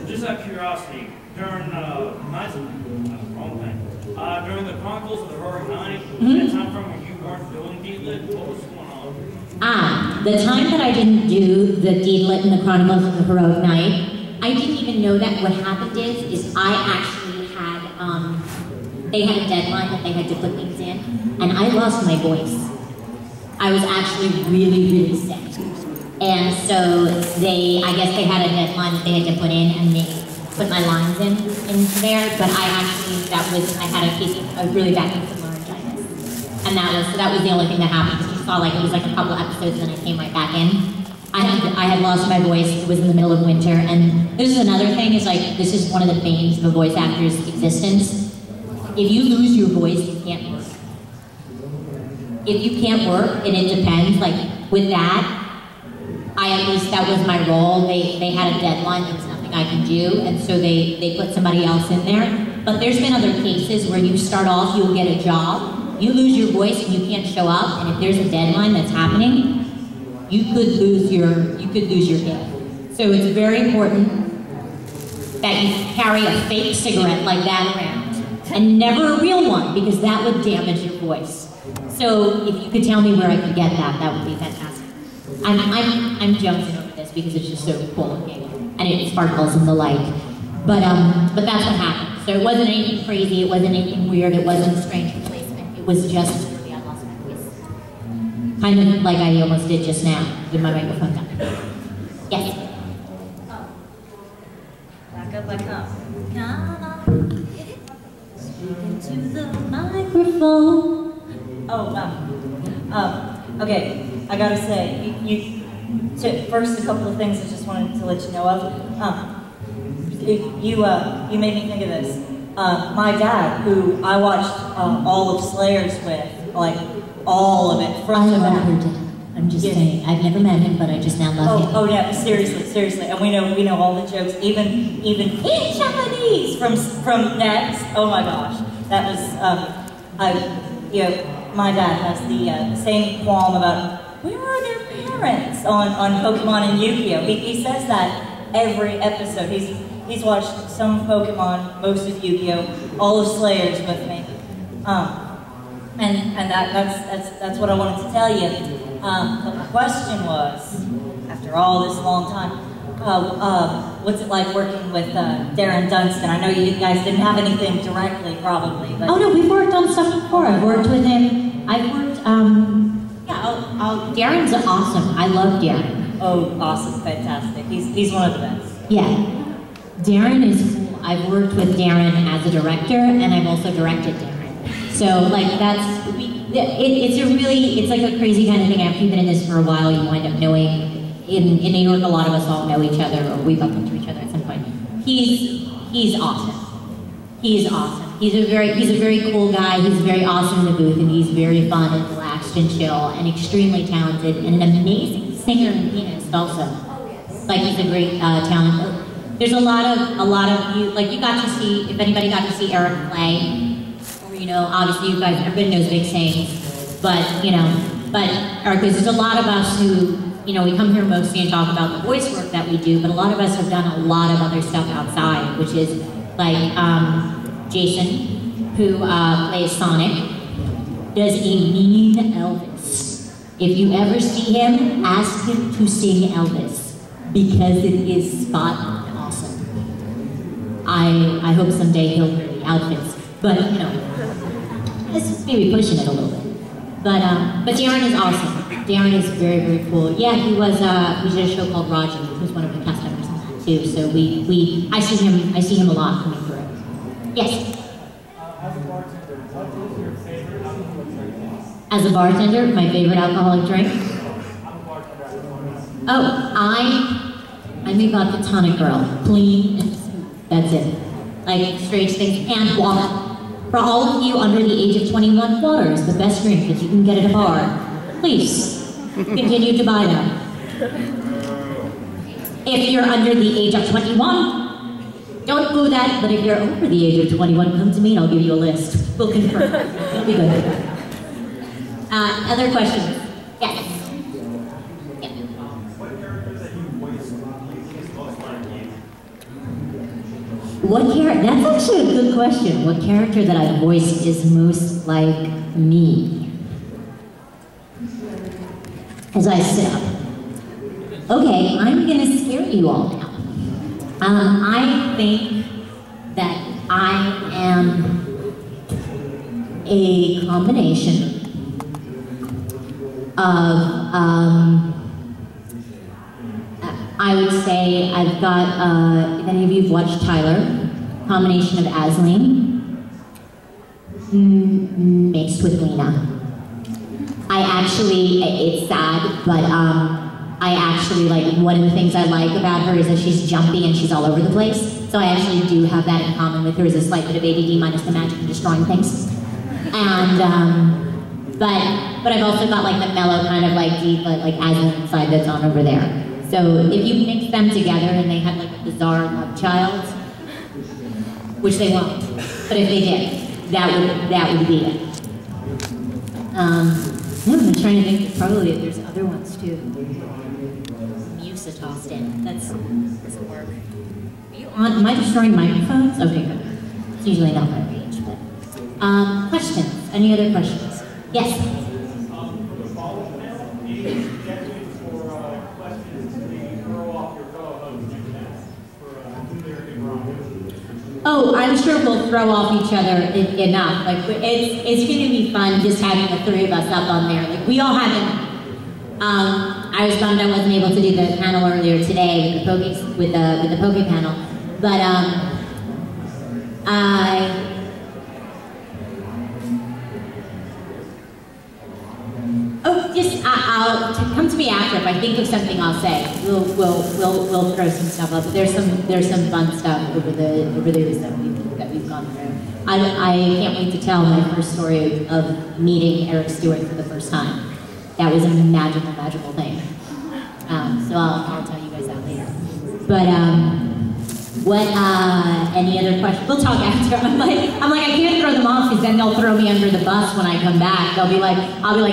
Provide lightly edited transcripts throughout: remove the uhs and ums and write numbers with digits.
Just out of curiosity, during during the Chronicles of the Heroic Night, that time frame when you weren't doing Deedlit, what was going on? The time that I didn't do the Deedlit and the Chronicles of the Heroic Night, I didn't even know that. What happened is I actually had, they had a deadline that they had to put things in, and I lost my voice. I was actually really, really sick. And so I guess they had a deadline that they had to put in, and they put my lines into there, but I had a really bad case of laryngitis. And that was the only thing that happened, because you saw it was like a couple episodes and then I came right back in. I had lost my voice. It was in the middle of winter, and this is another thing, is this is one of the banes of a voice actor's existence. If you lose your voice, you can't work. If you can't work, and it depends, with that, at least that was my role. They had a deadline, there was nothing I could do, and so they put somebody else in there. But there's been other cases where you start off, you'll get a job, you lose your voice and you can't show up, and if there's a deadline that's happening, you could lose your gig. So it's very important that you carry a fake cigarette like that around, and never a real one, because that would damage your voice. So if you could tell me where I could get that, that would be fantastic. I'm jonesing over this because it's just so cool looking, and it sparkles in the light. But that's what happened. So it wasn't anything crazy, it wasn't anything weird, it wasn't a strange replacement. It was just really I lost my voice. Kind of like I almost did just now with my microphone down. Yes. Back up. Speaking to the microphone. Oh, wow. Okay, I gotta say, first a couple of things I just wanted to let you know of. You made me think of this. My dad, who I watched all of Slayers with, all of it, front to back. I'm just saying, I've never met him, but I just now love him. Oh yeah, seriously, and we know all the jokes, even in Japanese from Nets. Oh my gosh, that was my dad has the same qualm about where are their parents on Pokemon and Yu-Gi-Oh. He says that every episode. He's watched some Pokemon, most of Yu-Gi-Oh, all of Slayers with me, and that's what I wanted to tell you. But my question was, after all this long time, what's it like working with Darren Dunstan? I know you guys didn't have anything directly, probably, but... Oh no, we've worked on stuff before. I've worked with him. Darren's awesome. I love Darren. Oh, awesome, fantastic. He's one of the best. Yeah. Darren is cool. I've worked with Darren as a director, and I've also directed Darren. So, it's like a crazy kind of thing. After you've been in this for a while, you wind up knowing, in New York, a lot of us all know each other, or we bump into each other at some point. He's awesome. He's awesome. He's a very cool guy. He's very awesome in the booth, and he's very fun and relaxed and chill, and extremely talented, and an amazing singer and pianist also. He's a great talent. There's a lot of you, you got to see, if anybody got to see Eric play, obviously you guys, everybody knows Big Sayings, but Eric, there's a lot of us who, we come here mostly and talk about the voice work that we do, but a lot of us have done a lot of other stuff outside, which is Jason, who plays Sonic, does a mean Elvis. If you ever see him, ask him to sing Elvis, because it is spot on awesome. I hope someday he'll wear the outfits, but it's maybe pushing it a little bit. But Darren is awesome. Darren is very, very cool. Yeah, we did a show called Raji, who's one of the cast members in that too. So I see him a lot coming through. Yes. As a bartender, what is your favorite alcoholic drink? As a bartender, my favorite alcoholic drink? Oh, I make vodka tonic, girl. Clean and smooth. That's it. Straight things and water. For all of you under the age of 21, water is the best drink that you can get at a bar. Please, continue to buy them. If you're under the age of 21, don't do that, but if you're over the age of 21, come to me and I'll give you a list. We'll confirm. It'll be good. Other questions? Yes. What characters that you voiced most like you? That's actually a good question. What character that I voiced is most like me? As I sit up. Okay, I'm gonna scare you all now. I think that I am a combination of, I would say I've got, if any of you have watched Tyler, combination of Asleen mixed with Lena. I actually, it's sad, but I actually, like, one of the things I like about her is that she's jumpy and she's all over the place. So I actually do have that in common with her, is a slight bit of ADD minus the magic of destroying things. And, but I've also got like the mellow kind of like deep, like Aslan side that's on over there. So if you mix them together and they had like a bizarre love child, which they won't, but if they did, that would be it. I'm trying to think, probably there's other ones too. Musa tossed in, doesn't work. Are you on, am I destroying microphones? Okay, good. It's usually not my range, but. Questions, any other questions? Yes? Oh, I'm sure we'll throw off each other enough. Like, it's going to be fun just having the three of us up on there. Like, we all haven't. I was bummed I wasn't able to do the panel earlier today with the Poke panel, but I'll come to me after. If I think of something, I'll say. We'll throw some stuff up. There's some fun stuff over the years that we've gone through. I can't wait to tell my first story of meeting Eric Stewart for the first time. That was a magical thing. So I'll tell you guys that later. But any other questions? We'll talk after. I'm like I can't throw them off because then they'll throw me under the bus when I come back. I'll be like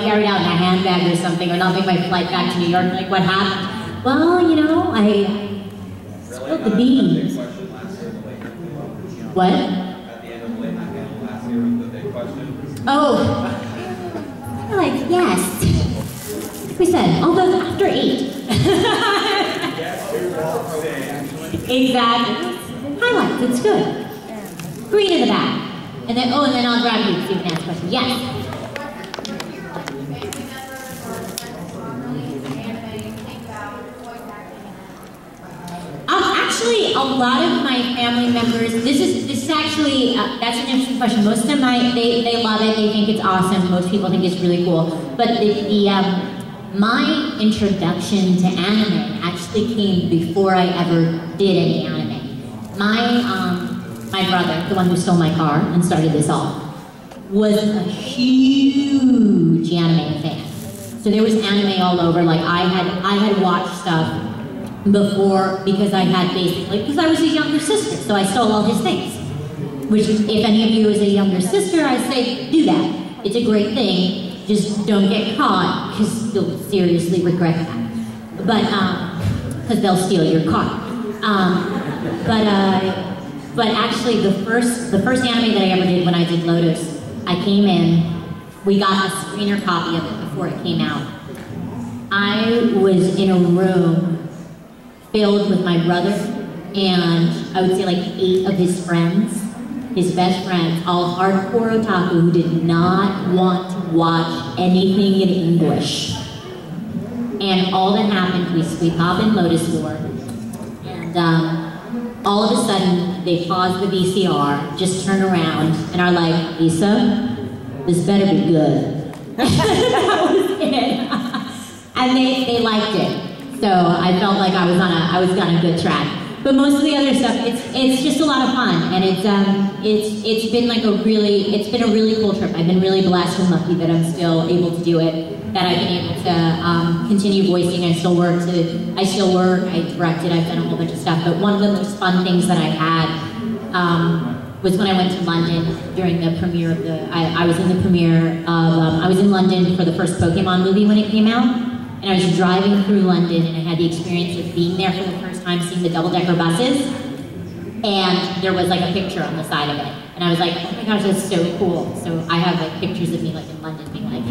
carried out in a handbag or something, or not make my flight back to New York. Like, what happened? Well, you know, I spilled the beans. What? At the end of the late night panel last year with the big question. Oh, like yes. Like we said, all those after 8. Exactly. Highlights, it's good. Green in the back. And then I'll grab you so you can ask questions. Yes? Actually, a lot of my family members, this is actually, that's an interesting question. Most of them, they love it, they think it's awesome. Most people think it's really cool. But my introduction to anime actually came before I ever did any anime. My brother, the one who stole my car and started this all, was a huge anime fan. So there was anime all over. Like I had watched stuff before because I had because I was a younger sister, so I stole all his things. Which, if any of you is a younger sister, I say do that. It's a great thing. Just don't get caught, because you'll seriously regret that. But, because they'll steal your car. But actually, the first anime that I ever did when I did Lotus, I came in, we got a screener copy of it before it came out. I was in a room filled with my brother, and I would say like 8 of his friends, his best friends, all hardcore otaku who did not want to watch anything in English. And all that happened, we pop in Lotus War, and all of a sudden, they pause the VCR, just turn around, and are like, Lisa, this better be good. That was it. And they liked it. So I felt like I was on a good track. But most of the other stuff, it's just a lot of fun, and it's been a really cool trip. I've been really blessed and lucky that I'm still able to do it, that I've been able to continue voicing. I still work, I directed, I've done a whole bunch of stuff. But one of the most fun things that I had was when I went to London during the premiere of I was in the premiere of, I was in London for the first Pokemon movie when it came out. And I was driving through London, and I had the experience of being there for the first time, seeing the double-decker buses. and there was like a picture on the side of it. And I was like, oh my gosh, that's so cool. So I have like pictures of me like in London being like,